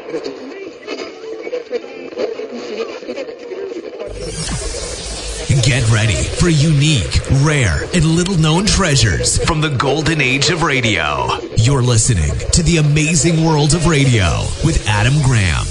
Get ready for unique, rare, and little-known treasures from the golden age of radio. You're listening to The Amazing World of Radio with Adam Graham.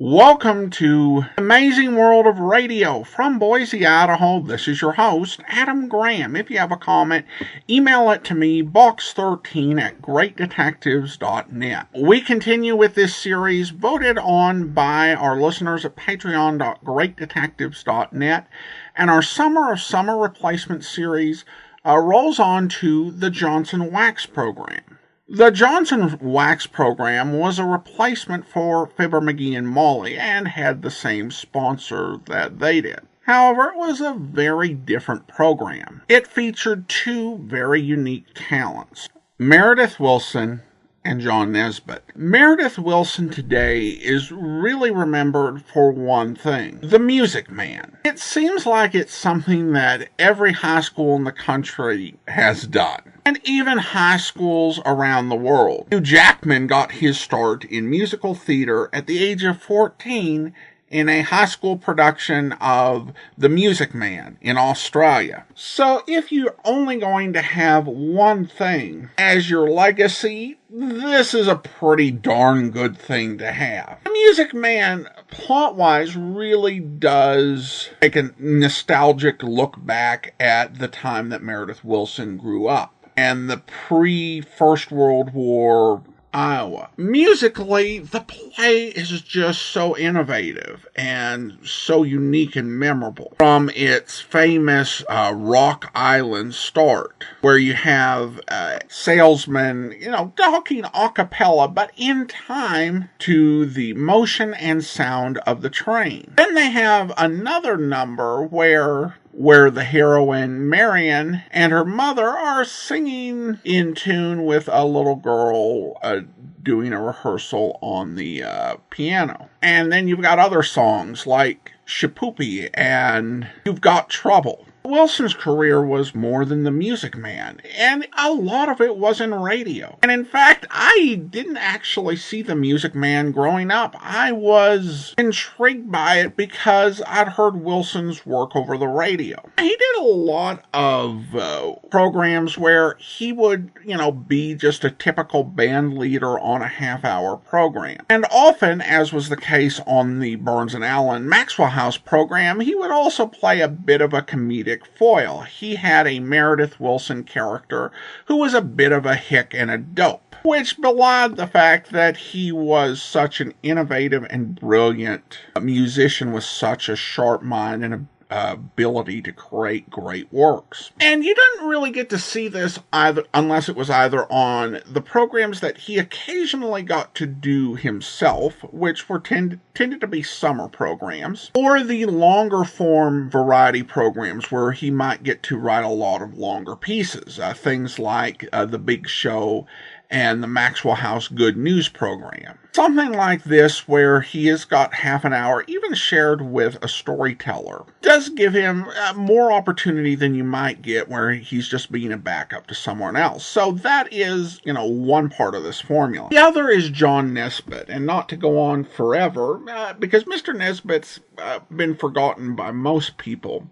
Welcome to Amazing World of Radio from Boise, Idaho. This is your host, Adam Graham. If you have a comment, email it to me, box13@greatdetectives.net. We continue with this series voted on by our listeners at patreon.greatdetectives.net, and our Summer of Summer Replacement series rolls on to the Johnson Wax program. The Johnson Wax program was a replacement for Fibber, McGee, and Molly and had the same sponsor that they did. However, it was a very different program. It featured two very unique talents, Meredith Willson and John Nesbitt. Meredith Willson today is really remembered for one thing, the Music Man. It seems like it's something that every high school in the country has done, and even high schools around the world. Hugh Jackman got his start in musical theater at the age of 14 in a high school production of The Music Man in Australia. So if you're only going to have one thing as your legacy, this is a pretty darn good thing to have. The Music Man, plot-wise, really does take a nostalgic look back at the time that Meredith Willson grew up and the pre-First World War Iowa. Musically, the play is just so innovative and so unique and memorable. From its famous Rock Island start, where you have salesmen, talking a cappella, but in time to the motion and sound of the train. Then they have another number where the heroine, Marion, and her mother are singing in tune with a little girl doing a rehearsal on the piano. And then you've got other songs like Shapoopy and You've Got Trouble. Wilson's career was more than The Music Man, and a lot of it was in radio. And in fact, I didn't actually see The Music Man growing up. I was intrigued by it because I'd heard Wilson's work over the radio. He did a lot of programs where he would, be just a typical band leader on a half-hour program. And often, as was the case on the Burns and Allen Maxwell House program, he would also play a bit of a comedic foil. He had a Meredith Willson character who was a bit of a hick and a dope, which belied the fact that he was such an innovative and brilliant musician with such a sharp mind and ability to create great works. And you didn't really get to see this either unless it was either on the programs that he occasionally got to do himself, which were tended to be summer programs, or the longer form variety programs where he might get to write a lot of longer pieces, things like The Big Show and the Maxwell House Good News program. Something like this, where he has got half an hour, even shared with a storyteller, does give him more opportunity than you might get where he's just being a backup to someone else. So that is, one part of this formula. The other is John Nesbitt, and not to go on forever, because Mr. Nesbitt's been forgotten by most people.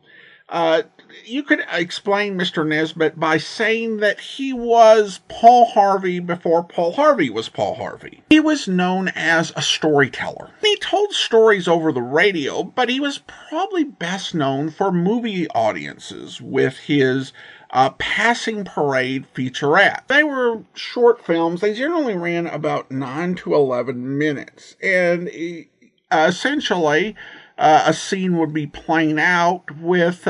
You could explain Mr. Nesbitt by saying that he was Paul Harvey before Paul Harvey was Paul Harvey. He was known as a storyteller. He told stories over the radio, but he was probably best known for movie audiences with his Passing Parade featurette. They were short films. They generally ran about 9 to 11 minutes, and essentially a scene would be playing out with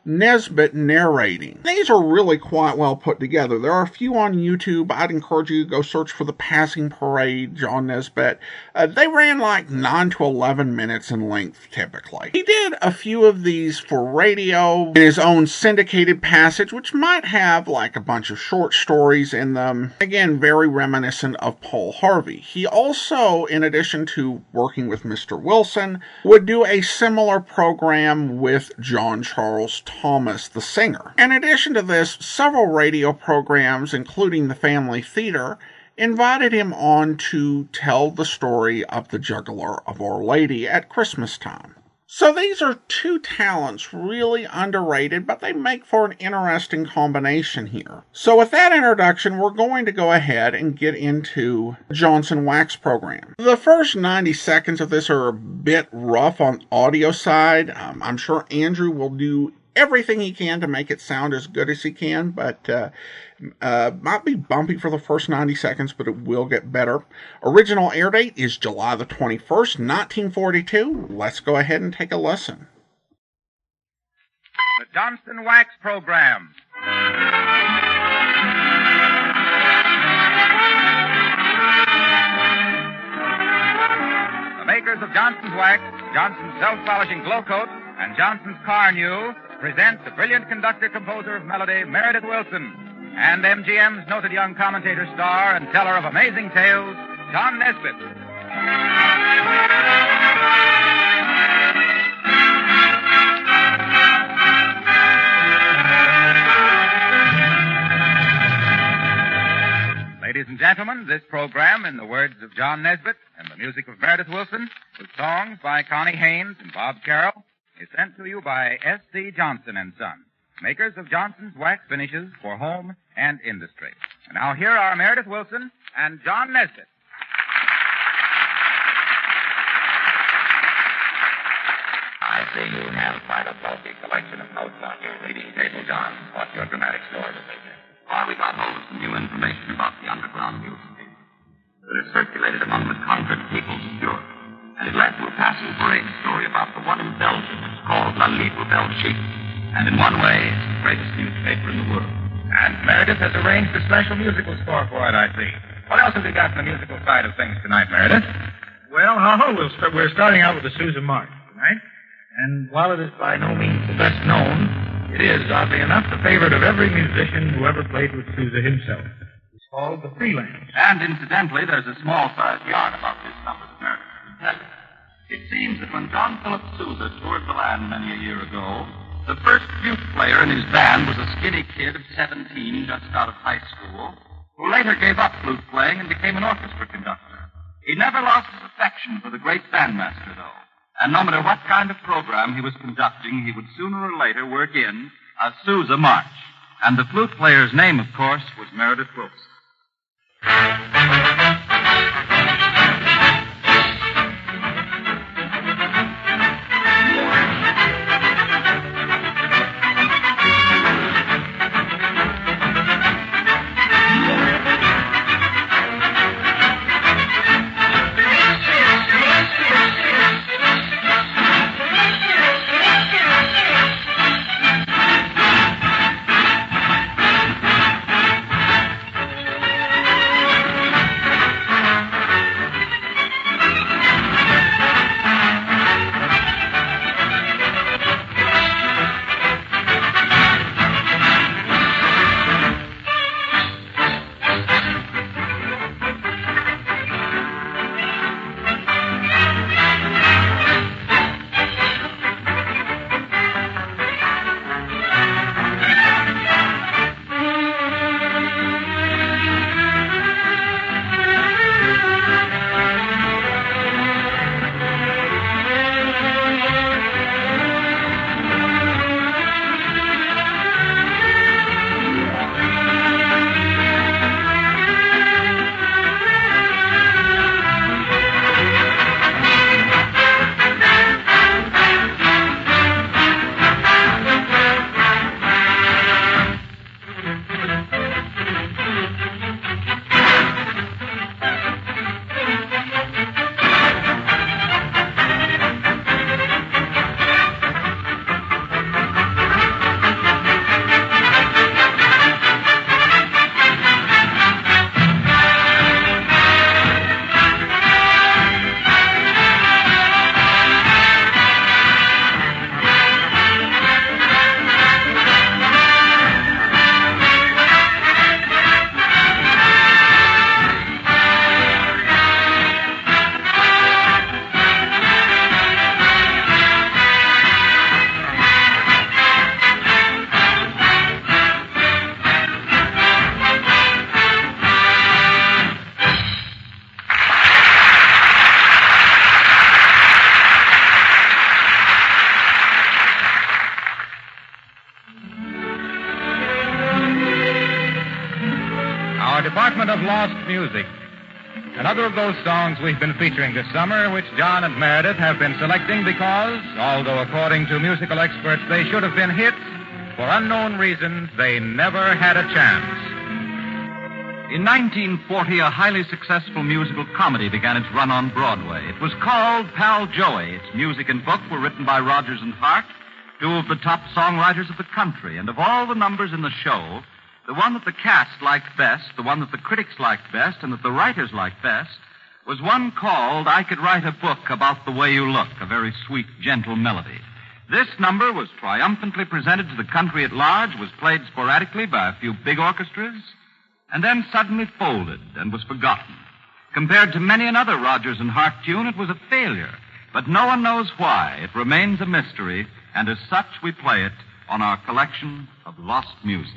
Nesbitt narrating. These are really quite well put together. There are a few on YouTube. I'd encourage you to go search for the Passing Parade, John Nesbitt. They ran like 9 to 11 minutes in length typically. He did a few of these for radio in his own syndicated passage, which might have like a bunch of short stories in them. Again, very reminiscent of Paul Harvey. He also, in addition to working with Mr. Willson, would do a similar program with John Charles Thomas, the singer. In addition to this, several radio programs, including the Family Theater invited him on to tell the story of the Juggler of Our Lady at Christmas time. So these are two talents really underrated, but they make for an interesting combination here. So with that introduction, we're going to go ahead and get into Johnson Wax program. The first 90 seconds of this are a bit rough on audio side. I'm sure Andrew will do everything he can to make it sound as good as he can, but might be bumpy for the first 90 seconds, but it will get better. Original air date is July the 21st, 1942. Let's go ahead and take a listen. The Johnson Wax Program. The makers of Johnson's Wax, Johnson's Self-Polishing Glow Coat, and Johnson's Car New present the brilliant conductor-composer of melody, Meredith Willson, and MGM's noted young commentator, star, and teller of amazing tales, John Nesbitt. Ladies and gentlemen, this program, in the words of John Nesbitt and the music of Meredith Willson, with songs by Connie Haynes and Bob Carroll, is sent to you by S.C. Johnson & Son, makers of Johnson's Wax Finishes for home and industry. And now here are Meredith Willson and John Nesbitt. I see you have quite a bulky collection of notes on your reading table, John. What's your dramatic story to say? Well, we got hold of some new information about the underground music that is circulated among the conquered peoples of Europe. And it led to a passing parade story about the one in Belgium. It's called La Libre Belgique. And in one way, it's the greatest newspaper in the world. And Meredith has arranged a special musical score for it, I see. What else have we got on the musical side of things tonight, Meredith? Well, we're starting out with the Sousa March tonight. And while it is by no means the best known, it is, oddly enough, the favorite of every musician who ever played with Sousa himself. It's called The Freelance. And incidentally, there's a small-sized yarn about this number that Meredith can tell you. It seems that when John Philip Sousa toured the land many a year ago, the first flute player in his band was a skinny kid of 17 just out of high school, who later gave up flute playing and became an orchestra conductor. He never lost his affection for the great bandmaster, though. And no matter what kind of program he was conducting, he would sooner or later work in a Sousa March. And the flute player's name, of course, was Meredith Willson. Lost Music. Another of those songs we've been featuring this summer, which John and Meredith have been selecting because, although according to musical experts they should have been hits, for unknown reasons they never had a chance. In 1940, a highly successful musical comedy began its run on Broadway. It was called Pal Joey. Its music and book were written by Rodgers and Hart, two of the top songwriters of the country. And of all the numbers in the show, the one that the cast liked best, the one that the critics liked best, and that the writers liked best, was one called I Could Write a Book About the Way You Look, a very sweet, gentle melody. This number was triumphantly presented to the country at large, was played sporadically by a few big orchestras, and then suddenly folded and was forgotten. Compared to many another Rodgers and Hart tune, it was a failure. But no one knows why. It remains a mystery, and as such we play it on our collection of lost music.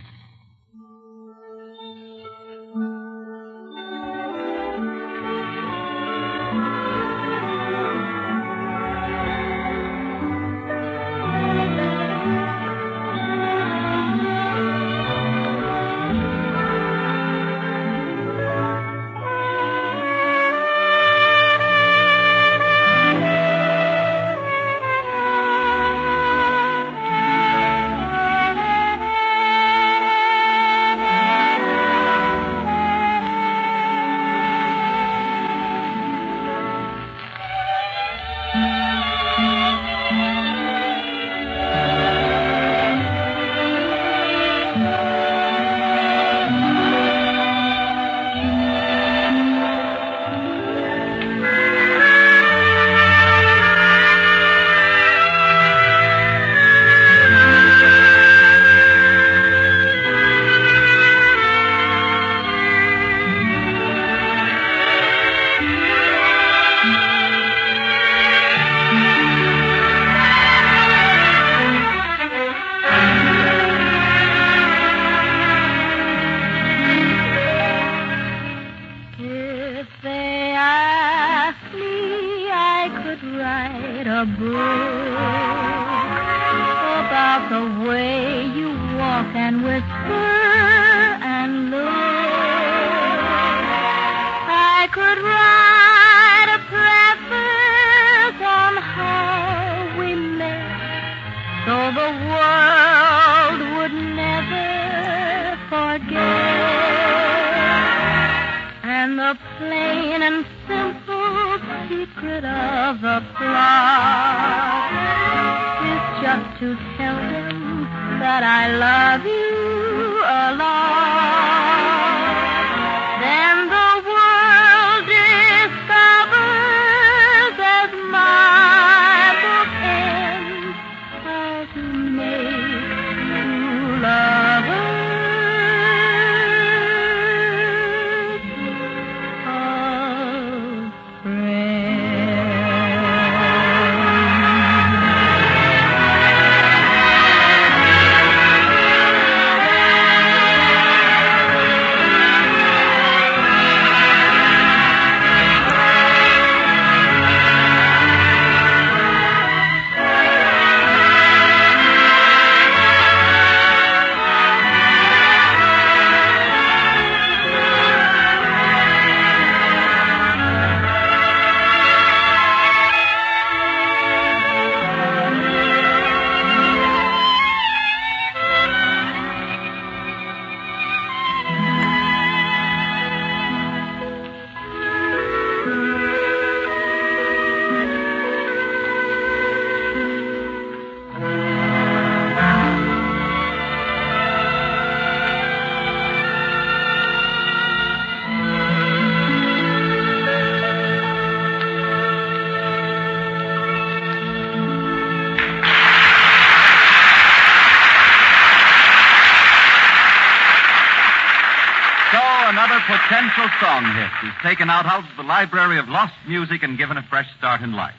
Another potential song hit is taken out of the library of lost music and given a fresh start in life.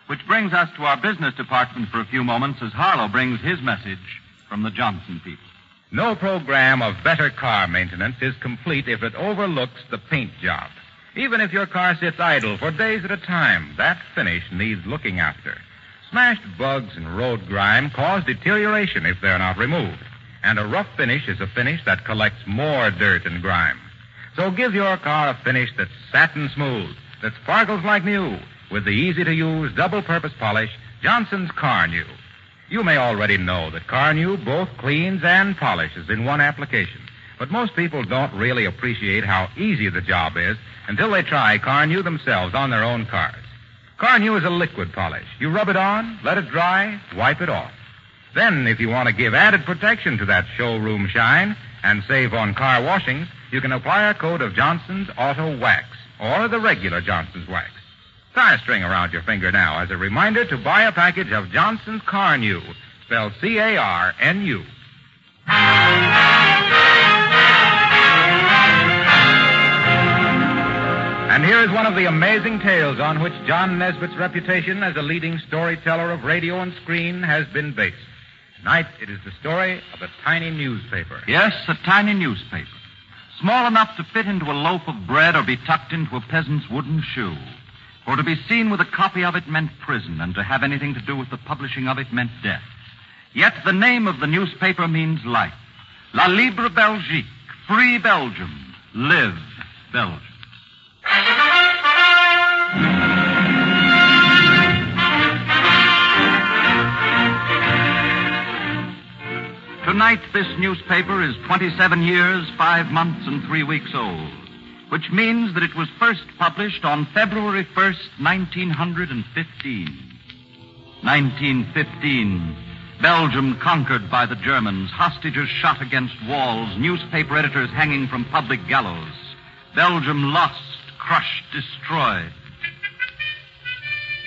Which brings us to our business department for a few moments as Harlow brings his message from the Johnson people. No program of better car maintenance is complete if it overlooks the paint job. Even if your car sits idle for days at a time, that finish needs looking after. Smashed bugs and road grime cause deterioration if they're not removed. And a rough finish is a finish that collects more dirt and grime. So give your car a finish that's satin smooth, that sparkles like new, with the easy-to-use double-purpose polish, Johnson's Car New. You may already know that Car New both cleans and polishes in one application. But most people don't really appreciate how easy the job is until they try Car New themselves on their own cars. Car New is a liquid polish. You rub it on, let it dry, wipe it off. Then, if you want to give added protection to that showroom shine and save on car washings, you can apply a coat of Johnson's Auto Wax or the regular Johnson's Wax. Tie a string around your finger now as a reminder to buy a package of Johnson's Car New, spelled C-A-R-N-U. And here is one of the amazing tales on which John Nesbitt's reputation as a leading storyteller of radio and screen has been based. Tonight, it is the story of a tiny newspaper. Yes, a tiny newspaper. Small enough to fit into a loaf of bread or be tucked into a peasant's wooden shoe. For to be seen with a copy of it meant prison, and to have anything to do with the publishing of it meant death. Yet the name of the newspaper means life. La Libre Belgique, free Belgium, live Belgium. Tonight, this newspaper is 27 years, 5 months, and 3 weeks old, which means that it was first published on February 1st, 1915. 1915. Belgium conquered by the Germans, hostages shot against walls, newspaper editors hanging from public gallows. Belgium lost, crushed, destroyed.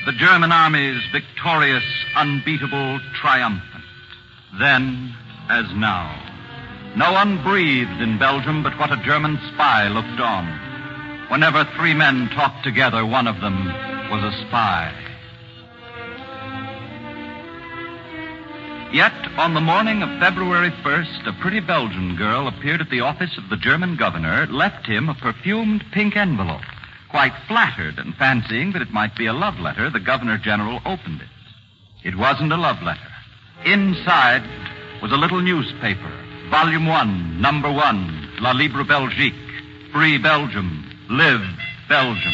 The German armies victorious, unbeatable, triumphant. Then, as now. No one breathed in Belgium but what a German spy looked on. Whenever 3 men talked together, one of them was a spy. Yet, on the morning of February 1st, a pretty Belgian girl appeared at the office of the German governor, left him a perfumed pink envelope. Quite flattered and fancying that it might be a love letter, the Governor General opened it. It wasn't a love letter. Inside was a little newspaper, Volume 1, Number 1, La Libre Belgique, free Belgium, live Belgium.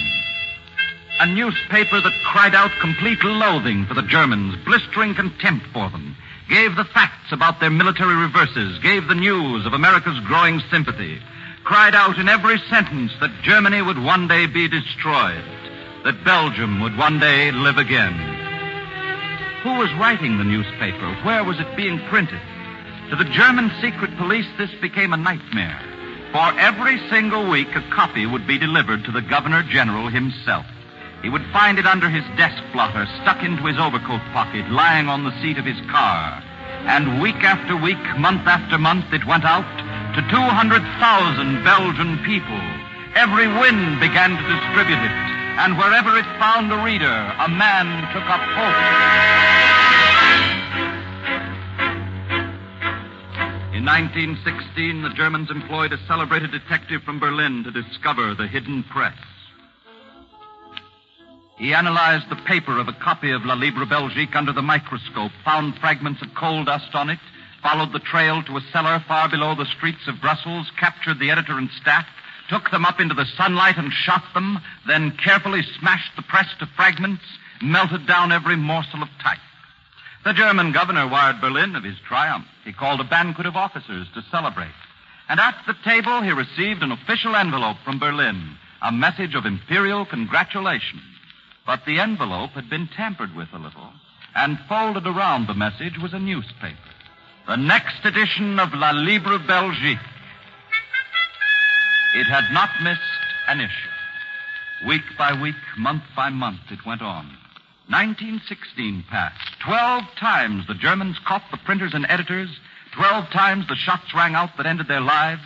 A newspaper that cried out complete loathing for the Germans, blistering contempt for them, gave the facts about their military reverses, gave the news of America's growing sympathy, cried out in every sentence that Germany would one day be destroyed, that Belgium would one day live again. Who was writing the newspaper? Where was it being printed? To the German secret police, this became a nightmare. For every single week, a copy would be delivered to the Governor General himself. He would find it under his desk blotter, stuck into his overcoat pocket, lying on the seat of his car. And week after week, month after month, it went out to 200,000 Belgian people. Every wind began to distribute it. And wherever it found a reader, a man took up hope. In 1916, the Germans employed a celebrated detective from Berlin to discover the hidden press. He analyzed the paper of a copy of La Libre Belgique under the microscope, found fragments of coal dust on it, followed the trail to a cellar far below the streets of Brussels, captured the editor and staff, took them up into the sunlight and shot them, then carefully smashed the press to fragments, melted down every morsel of type. The German governor wired Berlin of his triumph. He called a banquet of officers to celebrate. And at the table, he received an official envelope from Berlin, a message of imperial congratulations. But the envelope had been tampered with a little, and folded around the message was a newspaper. The next edition of La Libre Belgique. It had not missed an issue. Week by week, month by month, it went on. 1916 passed. 12 times the Germans caught the printers and editors. 12 times the shots rang out that ended their lives.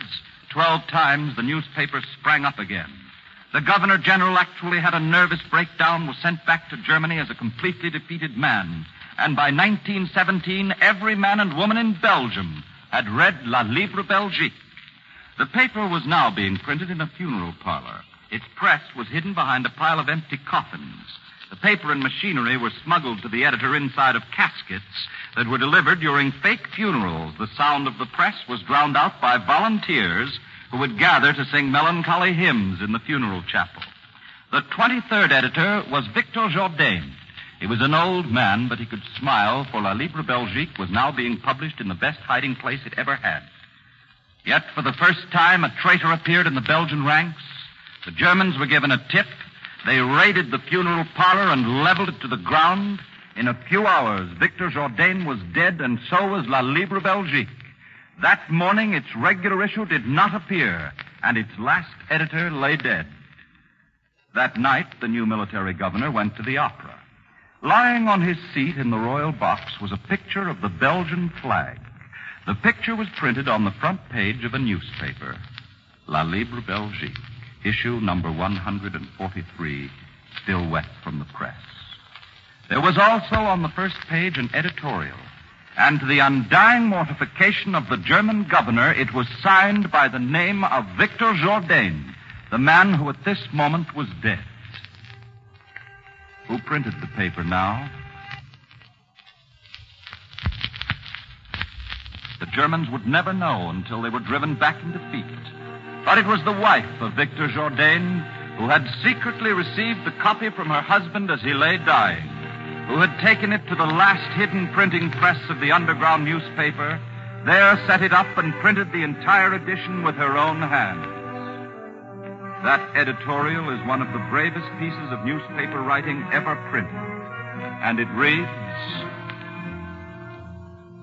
12 times the newspaper sprang up again. The Governor General actually had a nervous breakdown, was sent back to Germany as a completely defeated man. And by 1917, every man and woman in Belgium had read La Libre Belgique. The paper was now being printed in a funeral parlor. Its press was hidden behind a pile of empty coffins. The paper and machinery were smuggled to the editor inside of caskets that were delivered during fake funerals. The sound of the press was drowned out by volunteers who would gather to sing melancholy hymns in the funeral chapel. The 23rd editor was Victor Jourdain. He was an old man, but he could smile, for La Libre Belgique was now being published in the best hiding place it ever had. Yet, for the first time, a traitor appeared in the Belgian ranks. The Germans were given a tip. They raided the funeral parlor and leveled it to the ground. In a few hours, Victor Jourdain was dead, and so was La Libre Belgique. That morning, its regular issue did not appear, and its last editor lay dead. That night, the new military governor went to the opera. Lying on his seat in the royal box was a picture of the Belgian flag. The picture was printed on the front page of a newspaper, La Libre Belgique, issue number 143, still wet from the press. There was also on the first page an editorial, and to the undying mortification of the German governor, it was signed by the name of Victor Jourdain, the man who at this moment was dead. Who printed the paper now? The Germans would never know until they were driven back in defeat. But it was the wife of Victor Jourdain who had secretly received the copy from her husband as he lay dying, who had taken it to the last hidden printing press of the underground newspaper, there set it up and printed the entire edition with her own hands. That editorial is one of the bravest pieces of newspaper writing ever printed. And it reads,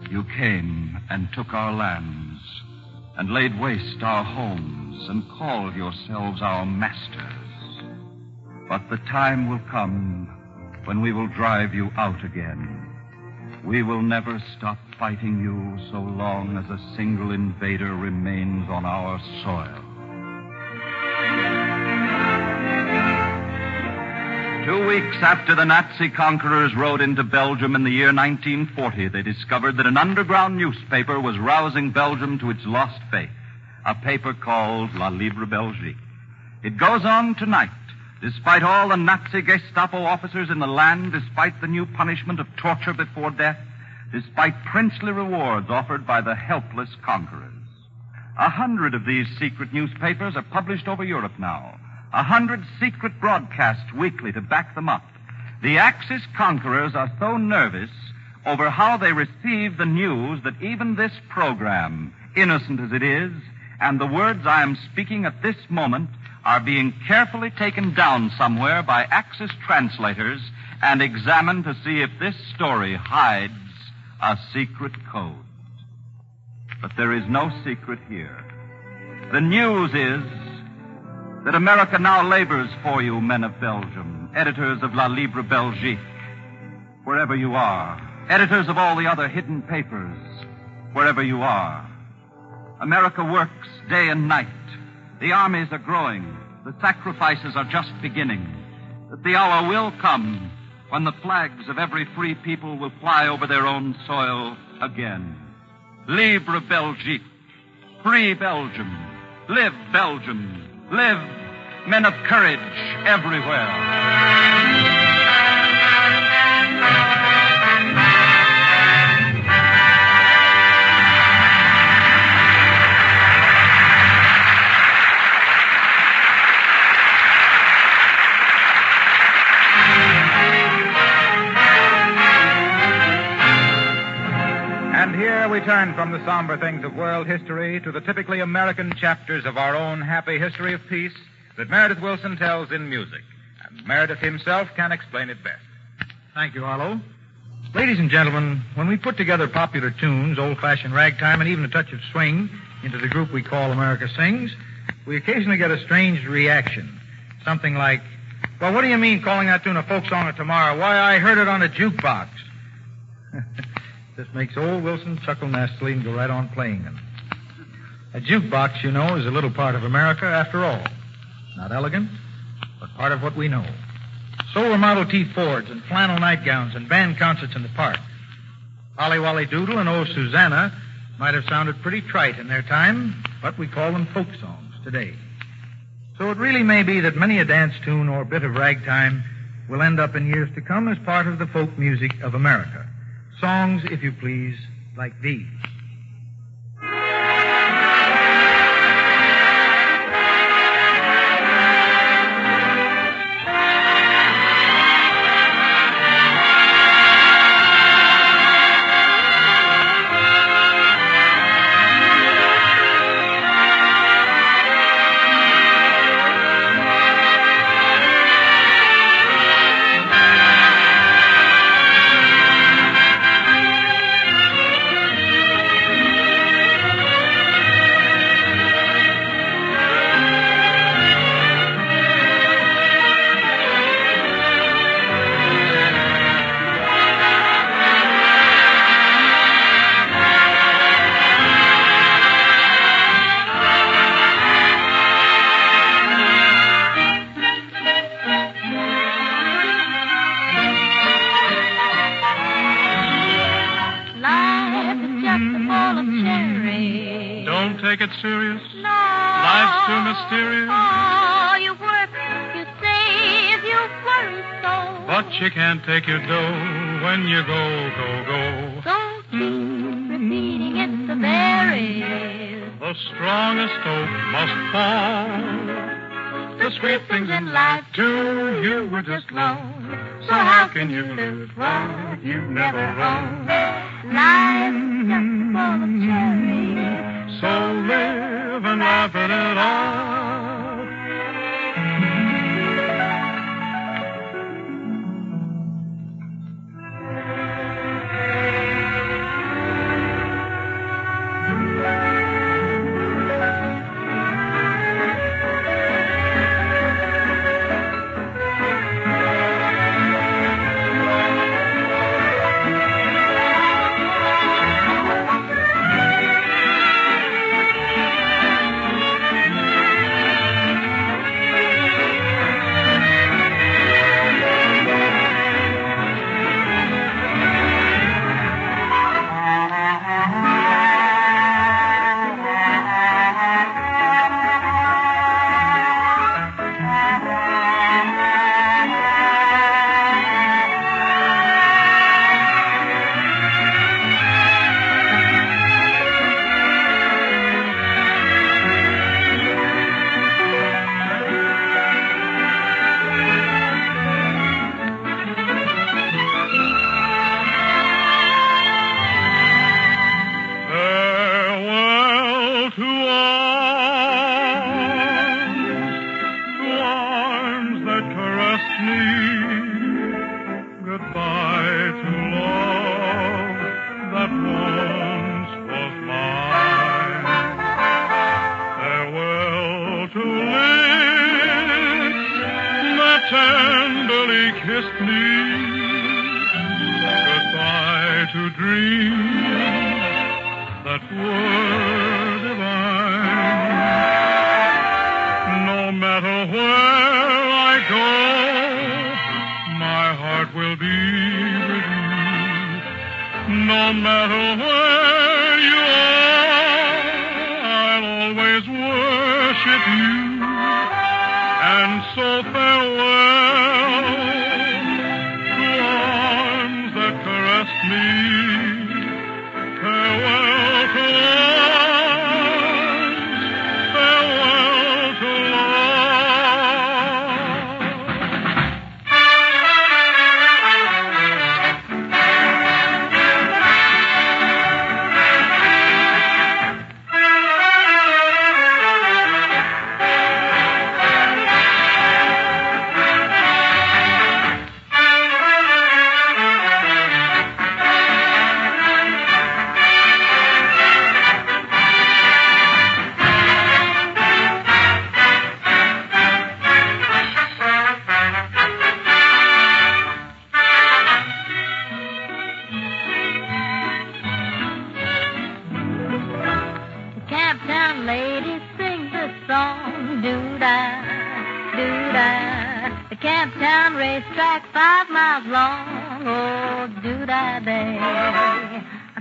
"You came and took our lands, and laid waste our homes, and called yourselves our masters. But the time will come when we will drive you out again. We will never stop fighting you so long as a single invader remains on our soil." 2 weeks after the Nazi conquerors rode into Belgium in the year 1940, they discovered that an underground newspaper was rousing Belgium to its lost faith, a paper called La Libre Belgique. It goes on tonight, despite all the Nazi Gestapo officers in the land, despite the new punishment of torture before death, despite princely rewards offered by the helpless conquerors. 100 of these secret newspapers are published over Europe now. 100 secret broadcasts weekly to back them up. The Axis conquerors are so nervous over how they receive the news that even this program, innocent as it is, and the words I am speaking at this moment, are being carefully taken down somewhere by Axis translators and examined to see if this story hides a secret code. But there is no secret here. The news is that America now labors for you, men of Belgium, editors of La Libre Belgique, wherever you are, editors of all the other hidden papers, wherever you are. America works day and night. The armies are growing. The sacrifices are just beginning. That the hour will come when the flags of every free people will fly over their own soil again. Libre Belgique, free Belgium, live Belgium. Live, men of courage everywhere. And here we turn from the somber things of world history to the typically American chapters of our own happy history of peace that Meredith Willson tells in music. And Meredith himself can explain it best. Thank you, Arlo. Ladies and gentlemen, when we put together popular tunes, old-fashioned ragtime, and even a touch of swing into the group we call America Sings, we occasionally get a strange reaction. Something like, "Well, what do you mean calling that tune a folk song of tomorrow? Why, I heard it on a jukebox." This makes old Wilson chuckle nastily and go right on playing them. A jukebox, you know, is a little part of America after all. Not elegant, but part of what we know. So were Model T Fords and flannel nightgowns and band concerts in the park. Holly Wolly Doodle and Oh Susanna might have sounded pretty trite in their time, but we call them folk songs today. So it really may be that many a dance tune or bit of ragtime will end up in years to come as part of the folk music of America. Songs, if you please, like these. serious? No. Life's too mysterious? Oh, you work, you save, you worry so. But you can't take your dough when you go, go, go. Don't keep repeating it, the berries. The strongest oak must fall. The sweet things in life, too, you were just loaned. So how can you lose what you've never owned? Life's just full of cherries. So live and laugh at it all. tenderly kissed me. Goodbye to dreams that were divine. No matter where I go, my heart will be with you. No matter where you are, I'll always worship you. And so farewell to arms that caressed me. Farewell to arms, farewell to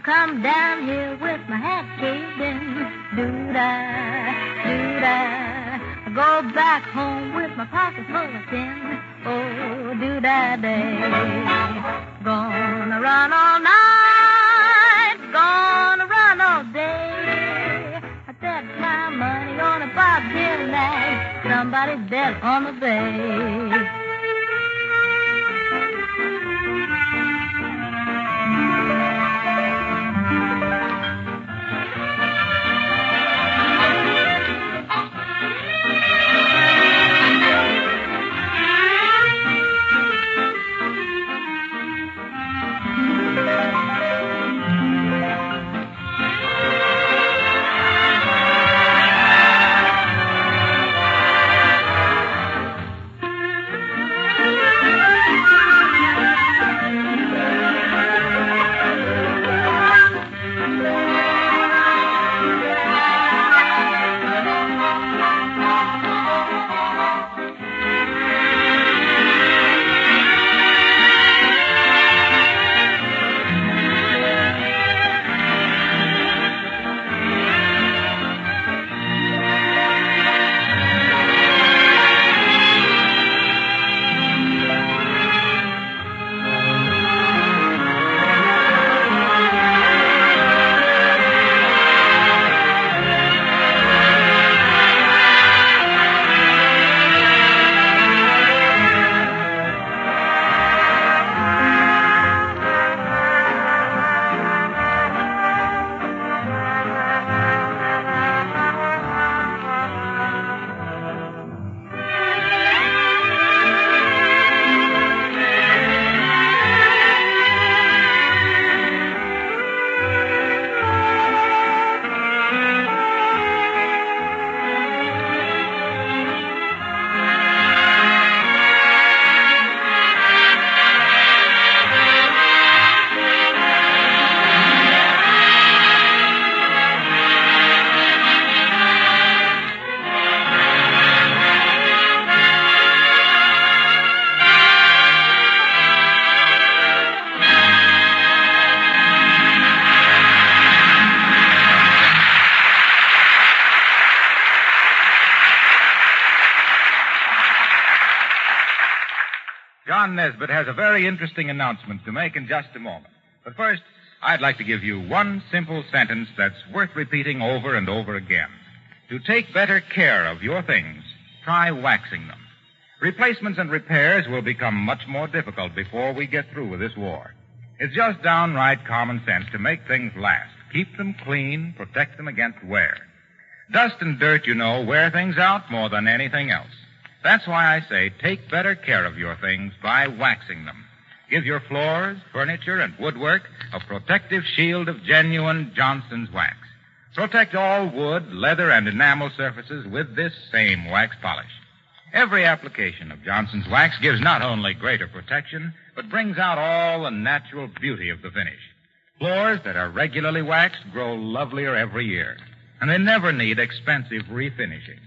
come down here with my hat caved in. Doo-dah, doo-dah. I go back home with my pocket full of tin. Oh, doo-dah day. Gonna run all night, gonna run all day. I bet my money on a bobtail nag. Somebody's dead on the bay. John Nesbitt has a very interesting announcement to make in just a moment. But first, I'd like to give you one simple sentence that's worth repeating over and over again. To take better care of your things, try waxing them. Replacements and repairs will become much more difficult before we get through with this war. It's just downright common sense to make things last. Keep them clean, protect them against wear. Dust and dirt, wear things out more than anything else. That's why I say take better care of your things by waxing them. Give your floors, furniture, and woodwork a protective shield of genuine Johnson's wax. Protect all wood, leather, and enamel surfaces with this same wax polish. Every application of Johnson's wax gives not only greater protection, but brings out all the natural beauty of the finish. Floors that are regularly waxed grow lovelier every year, and they never need expensive refinishing.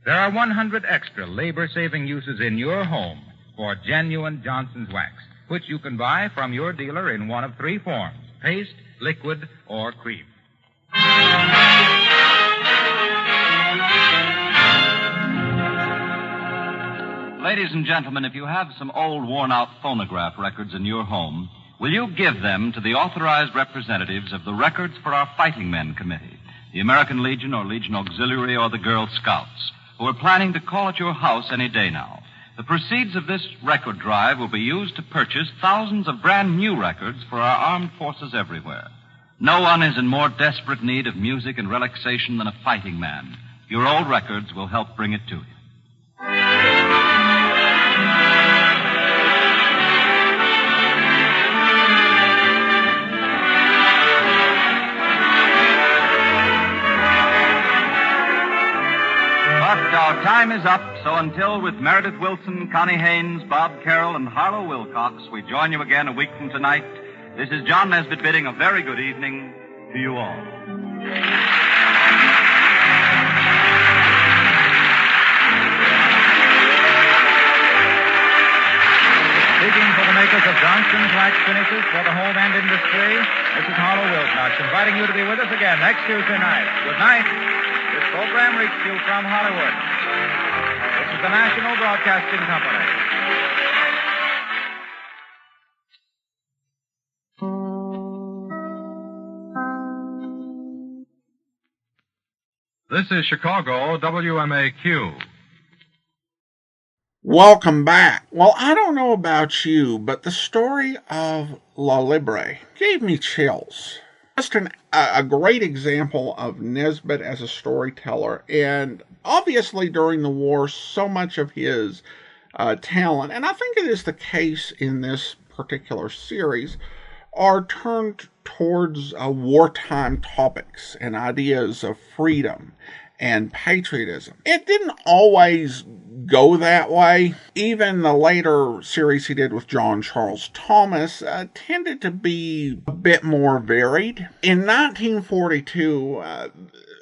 There are 100 extra labor-saving uses in your home for genuine Johnson's wax, which you can buy from your dealer in one of three forms: paste, liquid, or cream. Ladies and gentlemen, if you have some old worn-out phonograph records in your home, will you give them to the authorized representatives of the Records for Our Fighting Men Committee, the American Legion or Legion Auxiliary or the Girl Scouts, who are planning to call at your house any day now? The proceeds of this record drive will be used to purchase thousands of brand new records for our armed forces everywhere. No one is in more desperate need of music and relaxation than a fighting man. Your old records will help bring it to you. But our time is up, so until with Meredith Willson, Connie Haynes, Bob Carroll, and Harlow Wilcox, we join you again a week from tonight. This is John Nesbitt bidding a very good evening to you all. Speaking for the makers of Johnson's Wax Finishes for the home and industry, this is Harlow Wilcox, inviting you to be with us again next Tuesday night. Good night. This program reached you from Hollywood. This is the National Broadcasting Company. This is Chicago, WMAQ. Welcome back. Well, I don't know about you, but the story of La Libre gave me chills. Just a great example of Nesbitt as a storyteller, and obviously during the war, so much of his talent, and I think it is the case in this particular series, are turned towards wartime topics and ideas of freedom and patriotism. It didn't always go that way. Even the later series he did with John Charles Thomas tended to be a bit more varied. In 1942,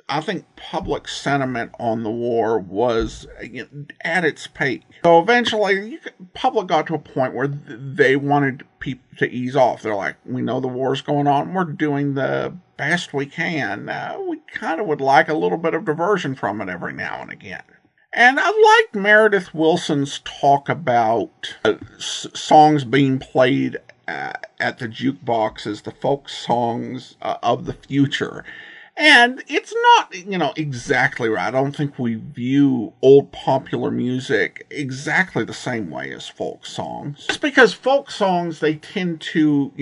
I think public sentiment on the war was at its peak. So eventually, public got to a point where they wanted people to ease off. They're like, we know the war's going on. We're doing the best we can. We kind of would like a little bit of diversion from it every now and again. And I liked Meredith Wilson's talk about songs being played at the jukebox as the folk songs of the future. And it's not, exactly right. I don't think we view old popular music exactly the same way as folk songs. Just because folk songs, they tend to,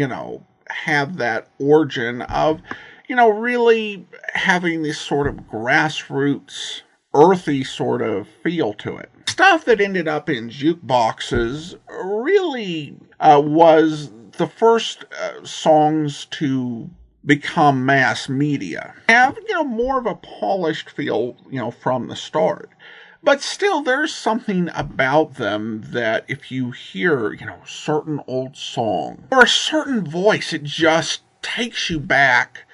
have that origin of, really having this sort of grassroots, earthy sort of feel to it. Stuff that ended up in jukeboxes really was the first songs to become mass media. Have, more of a polished feel, from the start. But still, there's something about them that if you hear, certain old song or a certain voice, it just takes you back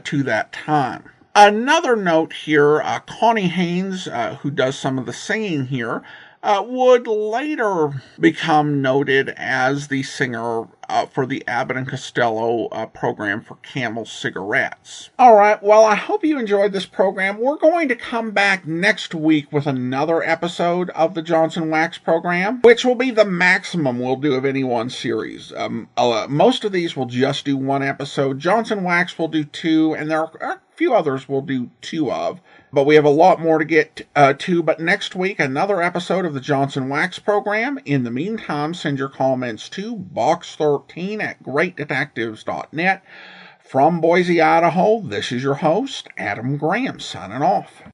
to that time. Another note here, Connie Haynes, who does some of the singing here, would later become noted as the singer for the Abbott and Costello program for Camel cigarettes. All right, well, I hope you enjoyed this program. We're going to come back next week with another episode of the Johnson Wax program, which will be the maximum we'll do of any one series. Most of these will just do one episode. Johnson Wax will do 2, and there are a few others we'll do 2 of. But we have a lot more to get to. But next week, another episode of the Johnson Wax program. In the meantime, send your comments to box13@greatdetectives.net. From Boise, Idaho, this is your host, Adam Graham, signing off.